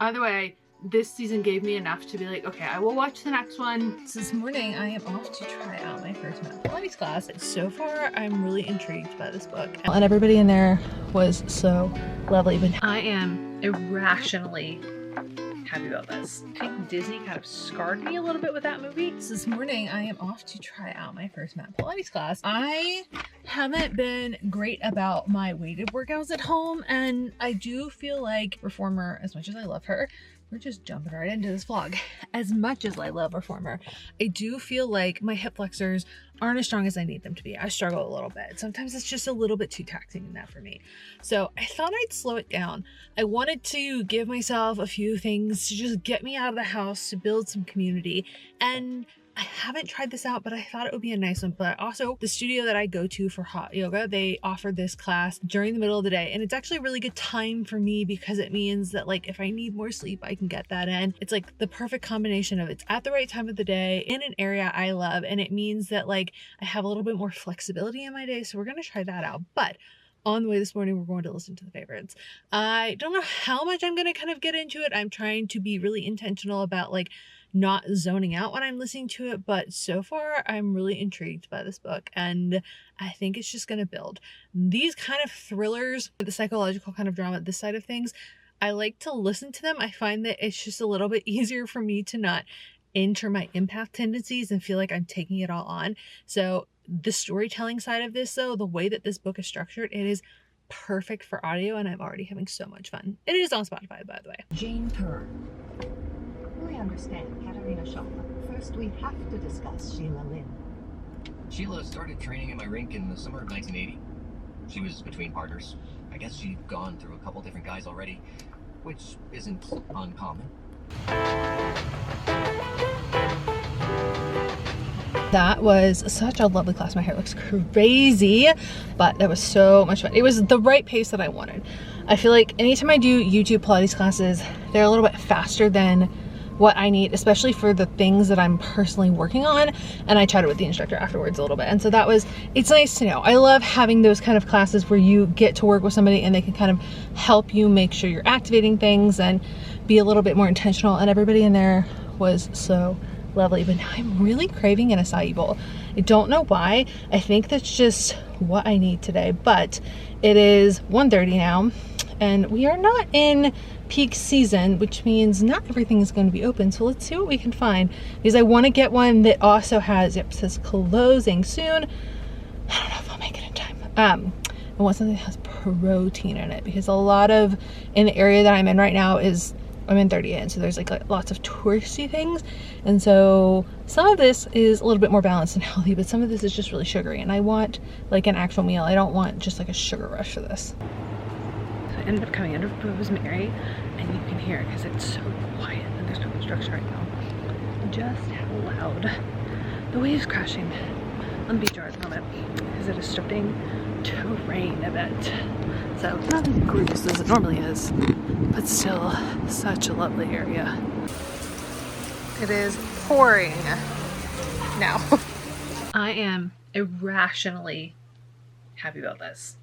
Either way, this season gave me enough to be like, okay, I will watch the next one. So this morning I am off to try out my first pilates class. So far I'm really intrigued by this book. And everybody in there was so lovely, but I am irrationally happy about this. I think Disney kind of scarred me a little bit with that movie. So this morning I am off to try out my first pilates class. I haven't been great about my weighted workouts at home, and I do feel like Reformer, as much as I love her, we're just jumping right into this vlog. As much as I love Reformer, I do feel like my hip flexors aren't as strong as I need them to be. I struggle a little bit. Sometimes it's just a little bit too taxing in that for me. So I thought I'd slow it down. I wanted to give myself a few things to just get me out of the house, to build some community. And I haven't tried this out, but I thought it would be a nice one. But also, the studio that I go to for hot yoga, they offer this class during the middle of the day. And it's actually a really good time for me because it means that, like, if I need more sleep, I can get that in. It's like the perfect combination of it's at the right time of the day in an area I love. And it means that, like, I have a little bit more flexibility in my day. So we're going to try that out. But on the way this morning, we're going to listen to the favorites. I don't know how much I'm going to kind of get into it. I'm trying to be really intentional about, like, not zoning out when I'm listening to it, but so far I'm really intrigued by this book, and I think it's just going to build. These kind of thrillers, the psychological kind of drama, this side of things, I like to listen to them. I find that it's just a little bit easier for me to not enter my empath tendencies and feel like I'm taking it all on. So the storytelling side of this, though, the way that this book is structured, it is perfect for audio, and I'm already having so much fun. It is on Spotify, by the way. Jane Kerr. We understand Katerina Chopra. First, we have to discuss Sheila Lynn. Sheila started training in my rink in the summer of 1980. She was between partners. I guess she'd gone through a couple different guys already, which isn't uncommon. That was such a lovely class. My hair looks crazy, but that was so much fun. It was the right pace that I wanted. I feel like anytime I do YouTube Pilates classes, they're a little bit faster than what I need, especially for the things that I'm personally working on. And I chatted with the instructor afterwards a little bit. And so it's nice to know. I love having those kind of classes where you get to work with somebody and they can kind of help you make sure you're activating things and be a little bit more intentional. And everybody in there was so lovely. But now I'm really craving an acai bowl. I don't know why. I think that's just what I need today, but it is 1:30 now and we are not in peak season, which means not everything is going to be open. So let's see what we can find, because I want to get one that also has, it says closing soon. I don't know if I'll make it in time. I want something that has protein in it, because a lot of, in the area that I'm in right now I'm in 38, so there's like lots of touristy things, and so some of this is a little bit more balanced and healthy, but some of this is just really sugary, and I want like an actual meal. I don't want just like a sugar rush for this. So I ended up coming under Rosemary, and you can hear it because it's so quiet and there's no construction right now. Just how loud the waves crashing on the beach are at the moment, because it is starting to rain a bit. So not as gorgeous as it normally is, but still such a lovely area. It is pouring now. I am irrationally happy about this.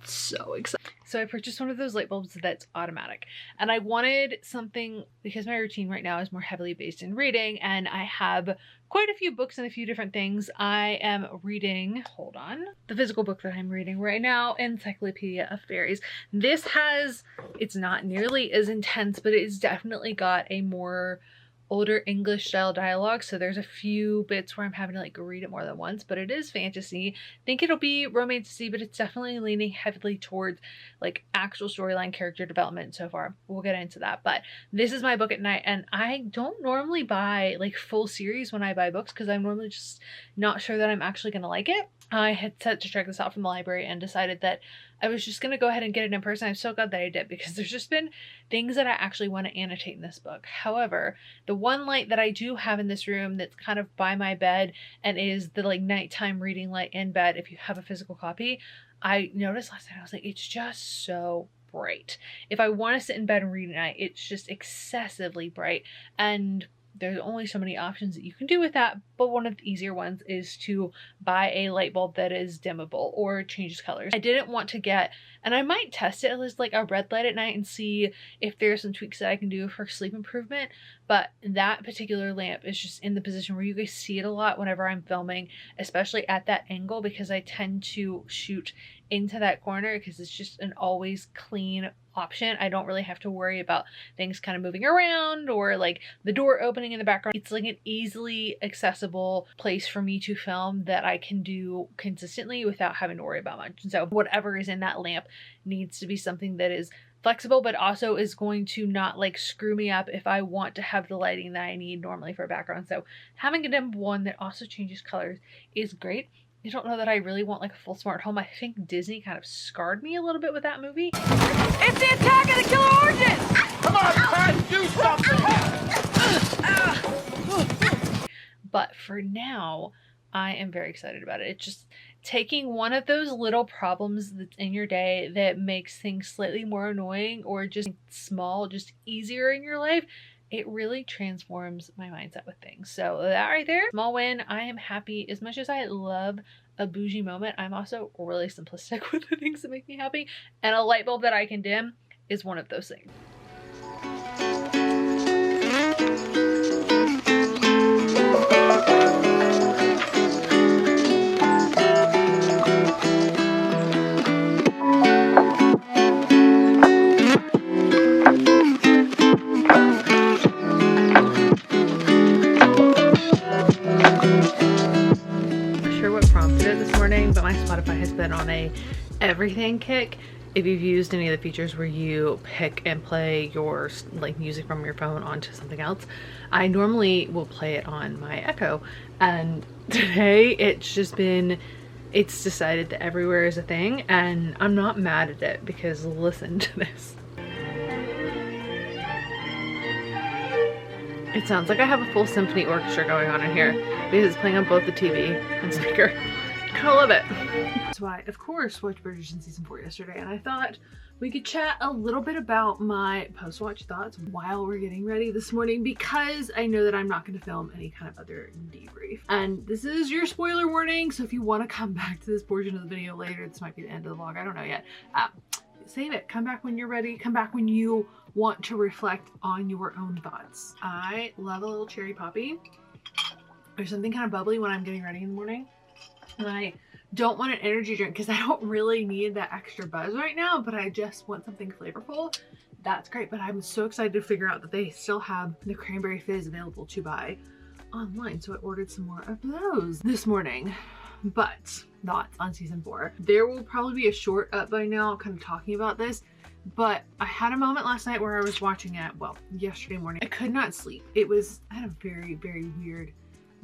So excited. So I purchased one of those light bulbs that's automatic, and I wanted something because my routine right now is more heavily based in reading, and I have quite a few books and a few different things. I am reading, hold on, the physical book that I'm reading right now, Encyclopedia of Fairies. This it's not nearly as intense, but it's definitely got a more older English style dialogue, so there's a few bits where I'm having to like read it more than once, but it is fantasy. I think it'll be romantasy, but it's definitely leaning heavily towards like actual storyline, character development so far. We'll get into that, but this is my book at night, and I don't normally buy like full series when I buy books because I'm normally just not sure that I'm actually gonna like it. I had set to check this out from the library and decided that I was just going to go ahead and get it in person. I'm so glad that I did, because there's just been things that I actually want to annotate in this book. However, the one light that I do have in this room that's kind of by my bed and is the like nighttime reading light in bed, if you have a physical copy, I noticed last night, I was like, it's just so bright. If I want to sit in bed and read at night, it's just excessively bright. And there's only so many options that you can do with that, but one of the easier ones is to buy a light bulb that is dimmable or changes colors. I didn't want to get, and I might test it as like a red light at night and see if there's some tweaks that I can do for sleep improvement, but that particular lamp is just in the position where you guys see it a lot whenever I'm filming, especially at that angle, because I tend to shoot into that corner because it's just an always clean option. I don't really have to worry about things kind of moving around or like the door opening in the background. It's like an easily accessible place for me to film that I can do consistently without having to worry about much. And so whatever is in that lamp needs to be something that is flexible, but also is going to not like screw me up if I want to have the lighting that I need normally for a background. So having a dim one that also changes colors is great. I don't know that I really want like a full smart home. I think Disney kind of scarred me a little bit with that movie. It's the attack of the killer origins! Come on, Pat, do something! But for now, I am very excited about it. It's just taking one of those little problems that's in your day that makes things slightly more annoying or just small, just easier in your life. It really transforms my mindset with things. So that right there, small win. I am happy. As much as I love a bougie moment, I'm also really simplistic with the things that make me happy. And a light bulb that I can dim is one of those things. But my Spotify has been on a everything kick. If you've used any of the features where you pick and play your like music from your phone onto something else, I normally will play it on my Echo, and today it's decided that everywhere is a thing, and I'm not mad at it because listen to this. It sounds like I have a full symphony orchestra going on in here because it's playing on both the TV and speaker. I love it. So I, of course, watched Bridgerton season 4 yesterday, and I thought we could chat a little bit about my post-watch thoughts while we're getting ready this morning, because I know that I'm not going to film any kind of other debrief. And this is your spoiler warning, so if you want to come back to this portion of the video later, this might be the end of the vlog, I don't know yet. Save it. Come back when you're ready. Come back when you want to reflect on your own thoughts. I love a little cherry poppy. There's something kind of bubbly when I'm getting ready in the morning. And I don't want an energy drink because I don't really need that extra buzz right now, but I just want something flavorful. That's great, but I'm so excited to figure out that they still have the cranberry fizz available to buy online, so I ordered some more of those this morning. But thoughts on season 4. There will probably be a short up by now kind of talking about this, but I had a moment last night where I was watching it, well, yesterday morning. I could not sleep. I had a very, very weird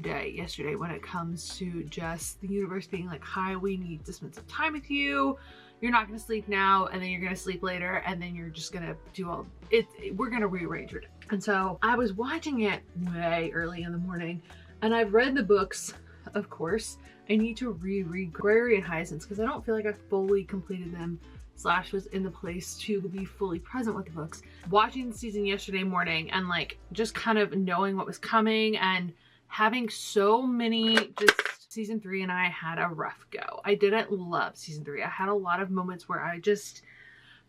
day yesterday when it comes to just the universe being like, hi, we need to spend some time with you. You're not going to sleep now, and then you're going to sleep later, and then you're just going to do all it. We're going to rearrange it. And so I was watching it way early in the morning, and I've read the books, of course. I need to reread Aquarius and Hyacinths because I don't feel like I fully completed them / was in the place to be fully present with the books. Watching the season yesterday morning and like just kind of knowing what was coming and having so many, just season 3 and I had a rough go. I didn't love season 3. I had a lot of moments where I just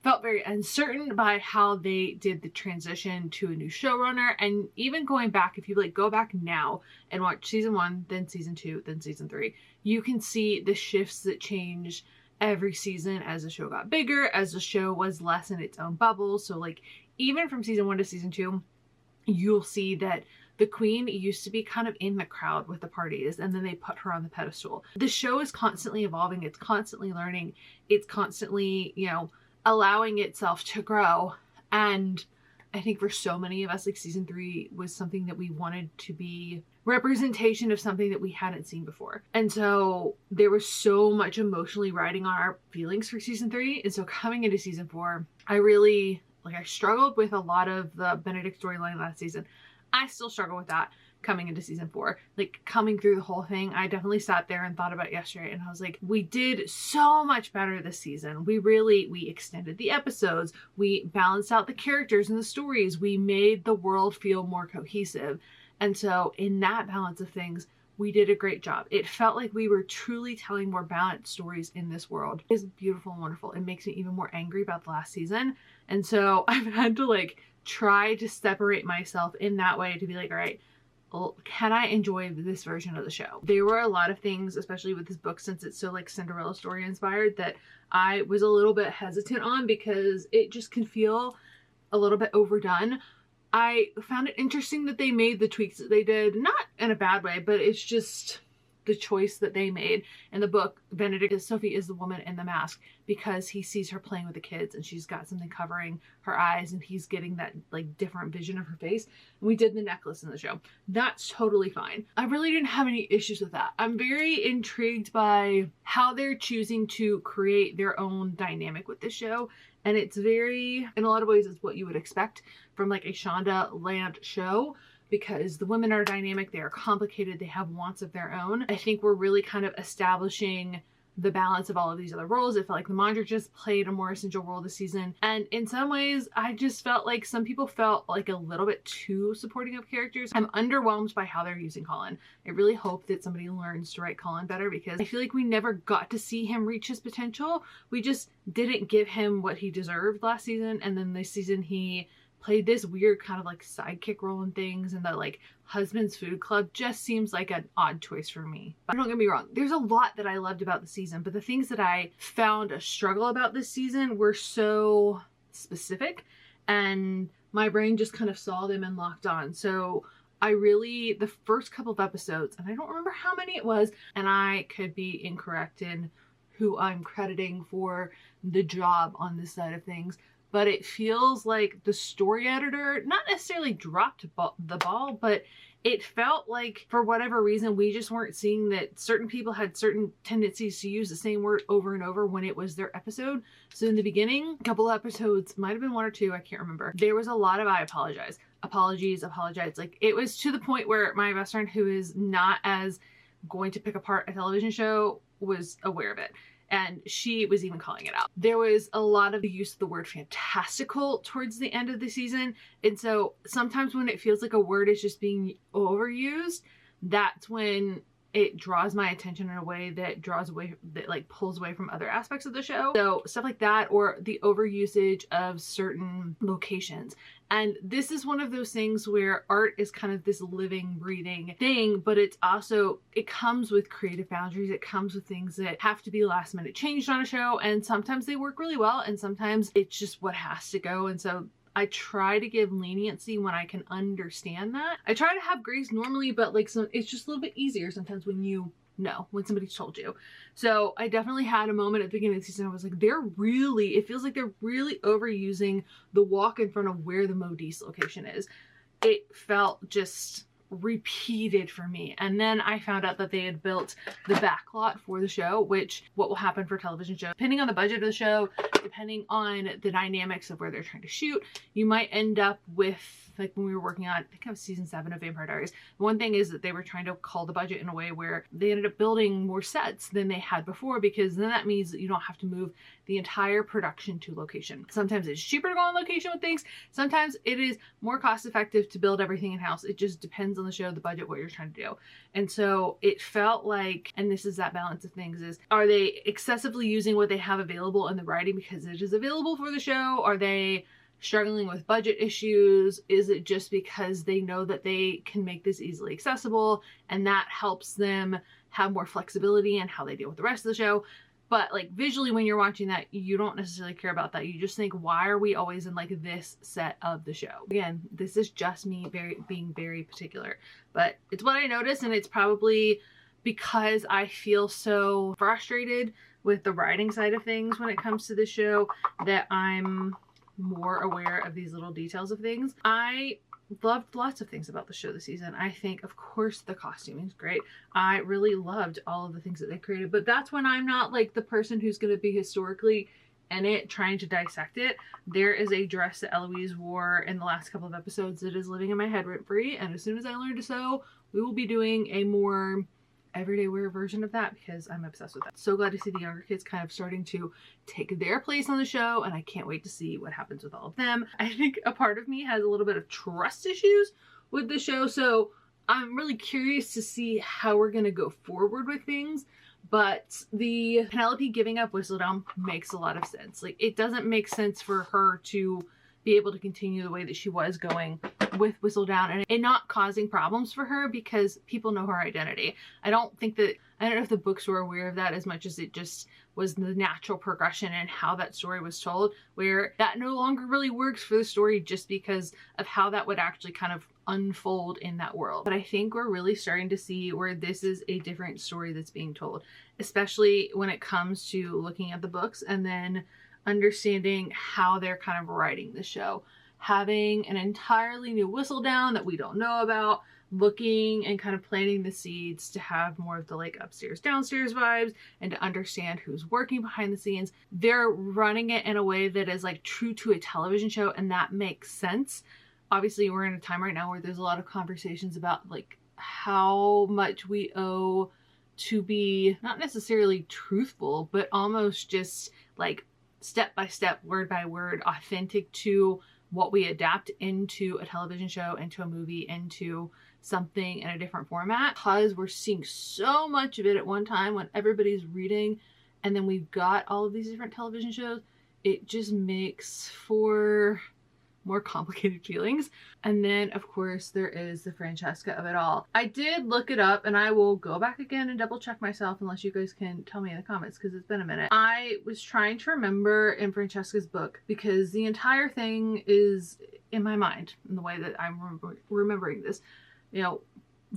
felt very uncertain by how they did the transition to a new showrunner. And even going back, if you like go back now and watch season 1, then season 2, then season 3, you can see the shifts that change every season as the show got bigger, as the show was less in its own bubble. So like even from season 1 to season 2, you'll see that the queen used to be kind of in the crowd with the parties, and then they put her on the pedestal. The show is constantly evolving. It's constantly learning. It's constantly, you know, allowing itself to grow. And I think for so many of us, like season 3 was something that we wanted to be representation of something that we hadn't seen before. And so there was so much emotionally riding on our feelings for season 3. And so coming into season 4, I struggled with a lot of the Benedict storyline last season. I still struggle with that coming into season 4. Like coming through the whole thing, I definitely sat there and thought about it yesterday, and I was like, we did so much better this season. We extended the episodes, we balanced out the characters and the stories, we made the world feel more cohesive. And so in that balance of things, we did a great job. It felt like we were truly telling more balanced stories in this world. It's beautiful and wonderful. It makes me even more angry about the last season. And so I've had to like try to separate myself in that way to be like, all right, well, can I enjoy this version of the show? There were a lot of things, especially with this book, since it's so like Cinderella story inspired, that I was a little bit hesitant on because it just can feel a little bit overdone. I found it interesting that they made the tweaks that they did, not in a bad way, but it's just the choice that they made. In the book, Sophie is the woman in the mask because he sees her playing with the kids and she's got something covering her eyes and he's getting that like different vision of her face. And we did the necklace in the show. That's totally fine. I really didn't have any issues with that. I'm very intrigued by how they're choosing to create their own dynamic with this show. And it's very, in a lot of ways, it's what you would expect from like a Shonda Land show, because the women are dynamic, they are complicated, they have wants of their own. I think we're really kind of establishing the balance of all of these other roles. It felt like the Mondra just played a more essential role this season. And in some ways, I just felt like some people felt like a little bit too supporting of characters. I'm underwhelmed by how they're using Colin. I really hope that somebody learns to write Colin better, because I feel like we never got to see him reach his potential. We just didn't give him what he deserved last season. And then this season he played this weird kind of like sidekick role in things, and the like husband's food club just seems like an odd choice for me. But don't get me wrong, there's a lot that I loved about the season, but the things that I found a struggle about this season were so specific and my brain just kind of saw them and locked on. So I really, the first couple of episodes, and I don't remember how many it was, and I could be incorrect in who I'm crediting for the job on this side of things, but it feels like the story editor not necessarily dropped the ball, but it felt like for whatever reason we just weren't seeing that certain people had certain tendencies to use the same word over and over when it was their episode. So in the beginning, a couple of episodes, might have been one or two, I can't remember, there was a lot of I apologize, apologize. Like it was to the point where my best friend, who is not as going to pick apart a television show, was aware of it. And she was even calling it out. There was a lot of the use of the word fantastical towards the end of the season. And so sometimes when it feels like a word is just being overused, that's when it draws my attention in a way that draws away, that like pulls away from other aspects of the show. So stuff like that, or the overusage of certain locations. And this is one of those things where art is kind of this living, breathing thing, but it's also, it comes with creative boundaries. It comes with things that have to be last minute changed on a show. And sometimes they work really well, and sometimes it's just what has to go. And so I try to give leniency when I can understand that. I try to have grace normally, but like it's just a little bit easier sometimes when you know, when somebody's told you. So I definitely had a moment at the beginning of the season. I was like, it feels like they're really overusing the walk in front of where the Modiste location is. It felt just repeated for me. And then I found out that they had built the backlot for the show, which what will happen for television shows, depending on the budget of the show, depending on the dynamics of where they're trying to shoot, you might end up with, like when we were working on, I think it was season 7 of Vampire Diaries, one thing is that they were trying to call the budget in a way where they ended up building more sets than they had before, because then that means that you don't have to move the entire production to location. Sometimes it's cheaper to go on location with things. Sometimes it is more cost effective to build everything in-house. It just depends on the show, the budget, what you're trying to do. And so it felt like, and this is that balance of things, is are they excessively using what they have available in the writing because it is available for the show? Are they struggling with budget issues? Is it just because they know that they can make this easily accessible and that helps them have more flexibility in how they deal with the rest of the show? But like visually when you're watching that, you don't necessarily care about that. You just think, why are we always in like this set of the show? Again, this is just me being very particular, but it's what I noticed, and it's probably because I feel so frustrated with the writing side of things when it comes to the show that I'm more aware of these little details of things. I loved lots of things about the show this season. I think, of course, the costuming is great. I really loved all of the things that they created, but that's when I'm not like the person who's going to be historically in it trying to dissect it. There is a dress that Eloise wore in the last couple of episodes that is living in my head rent free, and as soon as I learn to sew, we will be doing a more everyday wear version of that because I'm obsessed with that. So glad to see the younger kids kind of starting to take their place on the show, and I can't wait to see what happens with all of them. I think a part of me has a little bit of trust issues with the show. So I'm really curious to see how we're going to go forward with things. But the Penelope giving up Whistledown makes a lot of sense. Like, it doesn't make sense for her to be able to continue the way that she was going with Whistledown and it not causing problems for her because people know her identity. I don't know if the books were aware of that as much as it just was the natural progression and how that story was told, where that no longer really works for the story just because of how that would actually kind of unfold in that world. But I think we're really starting to see where this is a different story that's being told, especially when it comes to looking at the books and then understanding how they're kind of writing the show. Having an entirely new Whistledown that we don't know about, looking and kind of planting the seeds to have more of the like upstairs downstairs vibes and to understand who's working behind the scenes. They're running it in a way that is like true to a television show, and that makes sense. Obviously, we're in a time right now where there's a lot of conversations about like how much we owe to be not necessarily truthful, but almost just like step by step, word by word, authentic to what we adapt into a television show, into a movie, into something in a different format. Because we're seeing so much of it at one time when everybody's reading, and then we've got all of these different television shows, it just makes for more complicated feelings. And then of course there is the Francesca of it all. I did look it up and I will go back again and double check myself unless you guys can tell me in the comments because it's been a minute. I was trying to remember in Francesca's book because the entire thing is in my mind in the way that I'm remembering this. You know,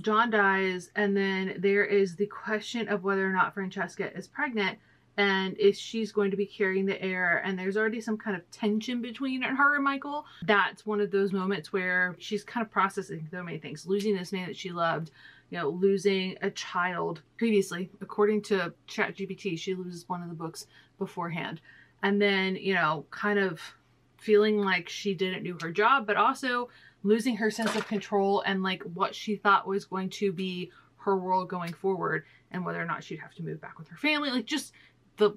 John dies and then there is the question of whether or not Francesca is pregnant and if she's going to be carrying the heir, and there's already some kind of tension between her and Michael. That's one of those moments where she's kind of processing so many things, losing this man that she loved, you know, losing a child previously. According to ChatGPT, she loses one of the books beforehand, and then, you know, kind of feeling like she didn't do her job, but also losing her sense of control and like what she thought was going to be her world going forward, and whether or not she'd have to move back with her family. Like, just the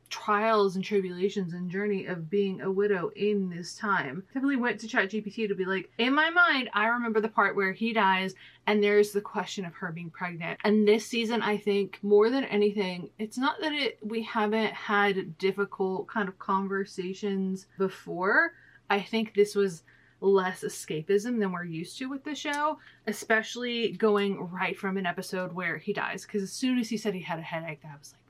trials and tribulations and journey of being a widow in this time. I definitely went to ChatGPT to be like, in my mind, I remember the part where he dies and there's the question of her being pregnant. And this season, I think more than anything, it's not that we haven't had difficult kind of conversations before. I think this was less escapism than we're used to with the show, especially going right from an episode where he dies. Because as soon as he said he had a headache, I was like,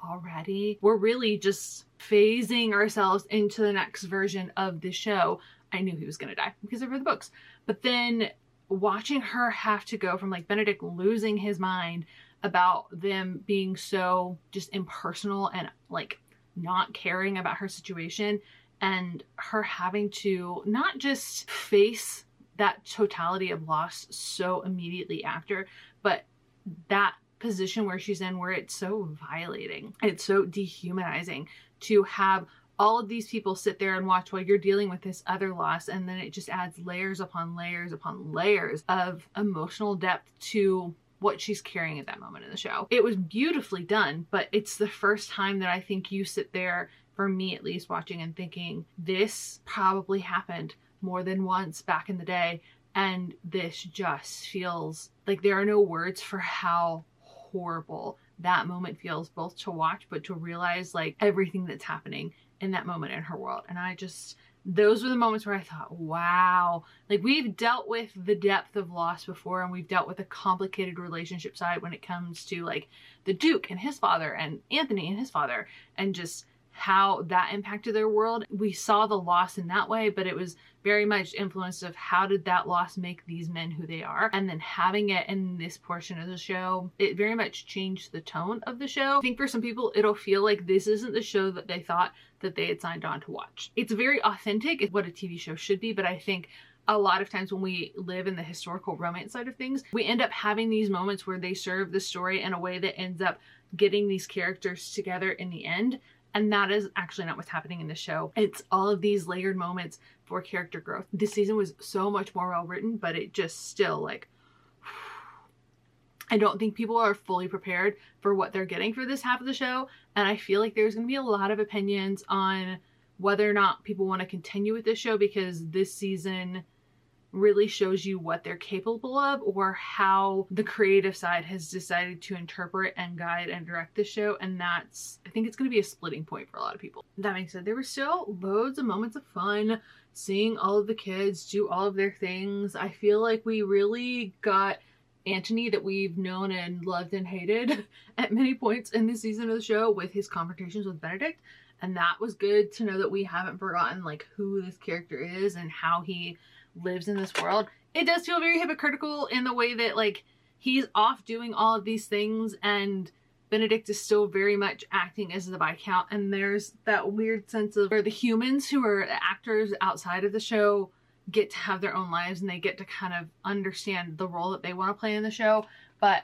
already? We're really just phasing ourselves into the next version of the show. I knew he was gonna die because I've read the books. But then watching her have to go from like Benedict losing his mind about them being so just impersonal and like not caring about her situation, and her having to not just face that totality of loss so immediately after, but that position where she's in where it's so violating, it's so dehumanizing to have all of these people sit there and watch while you're dealing with this other loss, and then it just adds layers upon layers upon layers of emotional depth to what she's carrying at that moment in the show. It was beautifully done, but it's the first time that I think you sit there, for me at least, watching and thinking, this probably happened more than once back in the day, and this just feels like there are no words for how horrible that moment feels, both to watch but to realize like everything that's happening in that moment in her world. And I just, those were the moments where I thought, wow, like we've dealt with the depth of loss before, and we've dealt with a complicated relationship side when it comes to like the Duke and his father and Anthony and his father, and just how that impacted their world. We saw the loss in that way, but it was very much influenced of how did that loss make these men who they are. And then having it in this portion of the show, it very much changed the tone of the show. I think for some people, it'll feel like this isn't the show that they thought that they had signed on to watch. It's very authentic. It's what a TV show should be, but I think a lot of times when we live in the historical romance side of things, we end up having these moments where they serve the story in a way that ends up getting these characters together in the end. And that is actually not what's happening in the show. It's all of these layered moments for character growth. This season was so much more well written, but it just still like, I don't think people are fully prepared for what they're getting for this half of the show. And I feel like there's going to be a lot of opinions on whether or not people want to continue with this show, because this season really shows you what they're capable of or how the creative side has decided to interpret and guide and direct the show. And that's, I think it's going to be a splitting point for a lot of people. That being said, there were still loads of moments of fun seeing all of the kids do all of their things. I feel like we really got Anthony that we've known and loved and hated at many points in this season of the show with his confrontations with Benedict. And that was good to know that we haven't forgotten like who this character is and how he lives in this world. It does feel very hypocritical in the way that like he's off doing all of these things and Benedict is still very much acting as the Viscount, and there's that weird sense of where the humans who are actors outside of the show get to have their own lives and they get to kind of understand the role that they want to play in the show. But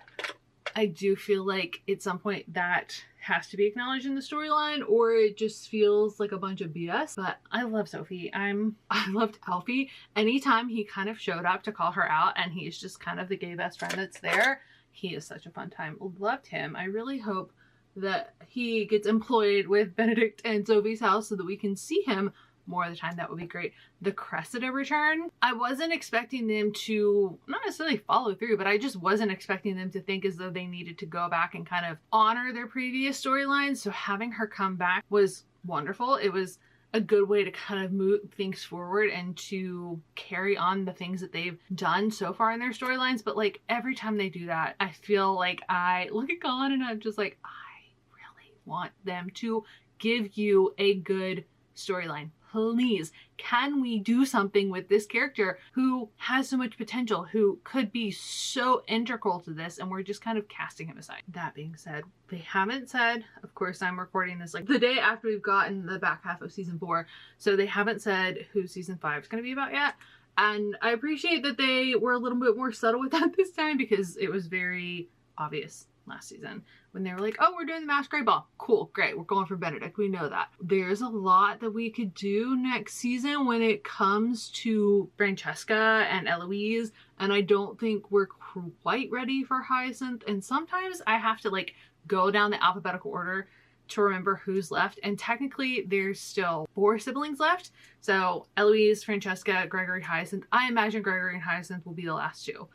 I do feel like at some point that has to be acknowledged in the storyline, or it just feels like a bunch of BS. But I love Sophie. I loved Alfie. Anytime he kind of showed up to call her out and he's just kind of the gay best friend that's there, he is such a fun time. Loved him. I really hope that he gets employed with Benedict and Sophie's house so that we can see him more of the time. That would be great. The Cressida return, I wasn't expecting them to not necessarily follow through, but I just wasn't expecting them to think as though they needed to go back and kind of honor their previous storylines. So having her come back was wonderful. It was a good way to kind of move things forward and to carry on the things that they've done so far in their storylines. But like every time they do that, I feel like I look at Colin and I'm just like, I really want them to give you a good storyline. Please, can we do something with this character who has so much potential, who could be so integral to this, and we're just kind of casting him aside. That being said, they haven't said, of course I'm recording this like the day after we've gotten the back half of season 4, so they haven't said who season 5 is going to be about yet. And I appreciate that they were a little bit more subtle with that this time, because it was very obvious last season when they were like, oh, we're doing the Masquerade Ball. Cool, great, we're going for Benedict. We know that. There's a lot that we could do next season when it comes to Francesca and Eloise, and I don't think we're quite ready for Hyacinth. And sometimes I have to like go down the alphabetical order to remember who's left, and technically there's still 4 siblings left. So Eloise, Francesca, Gregory, Hyacinth. I imagine Gregory and Hyacinth will be the last 2.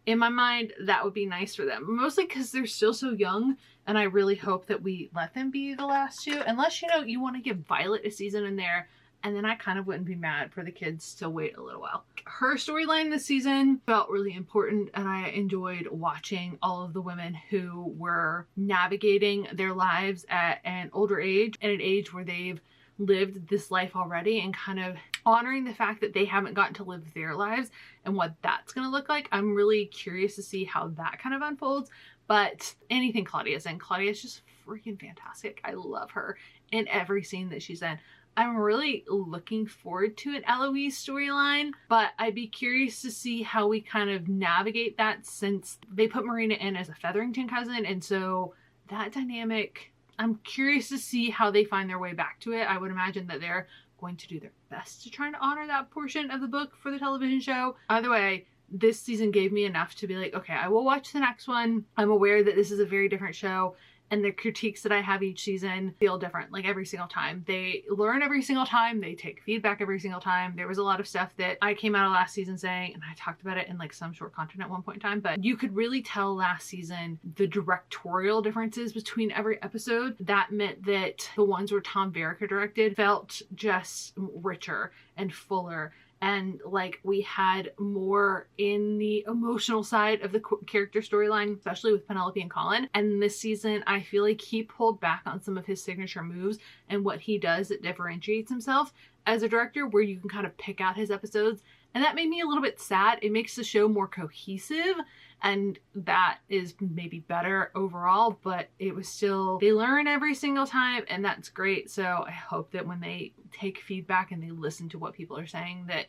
In my mind, that would be nice for them, mostly because they're still so young, and I really hope that we let them be the last 2, unless, you know, you want to give Violet a season in there, and then I kind of wouldn't be mad for the kids to wait a little while. Her storyline this season felt really important, and I enjoyed watching all of the women who were navigating their lives at an older age, at an age where they've lived this life already, and kind of honoring the fact that they haven't gotten to live their lives and what that's going to look like. I'm really curious to see how that kind of unfolds. But anything Claudia's in, Claudia's just freaking fantastic. I love her in every scene that she's in. I'm really looking forward to an Eloise storyline, but I'd be curious to see how we kind of navigate that, since they put Marina in as a Featherington cousin, and so that dynamic, I'm curious to see how they find their way back to it. I would imagine that they're going to do their best to try and honor that portion of the book for the television show. Either way, this season gave me enough to be like, okay, I will watch the next one. I'm aware that this is a very different show, and the critiques that I have each season feel different, like every single time. They learn every single time, they take feedback every single time. There was a lot of stuff that I came out of last season saying, and I talked about it in like some short content at one point in time, but you could really tell last season the directorial differences between every episode. That meant that the ones where Tom Verica directed felt just richer and fuller, and like we had more in the emotional side of the character storyline, especially with Penelope and Colin. And this season, I feel like he pulled back on some of his signature moves and what he does that differentiates himself as a director, where you can kind of pick out his episodes. And that made me a little bit sad. It makes the show more cohesive, and that is maybe better overall, but it was still, they learn every single time, and that's great. So I hope that when they take feedback and they listen to what people are saying, that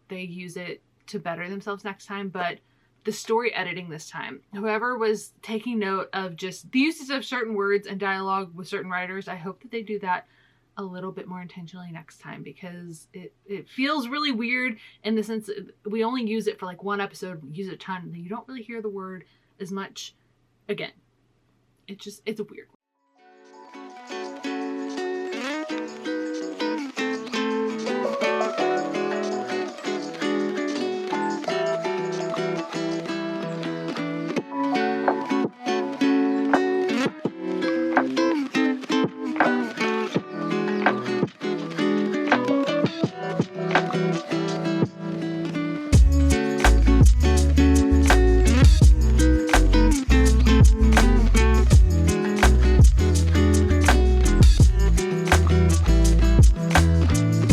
they use it to better themselves next time. But the story editing this time, whoever was taking note of just the usage of certain words and dialogue with certain writers, I hope that they do that a little bit more intentionally next time, because it feels really weird in the sense that we only use it for like one episode, we use it a ton, and you don't really hear the word as much again. It's a weird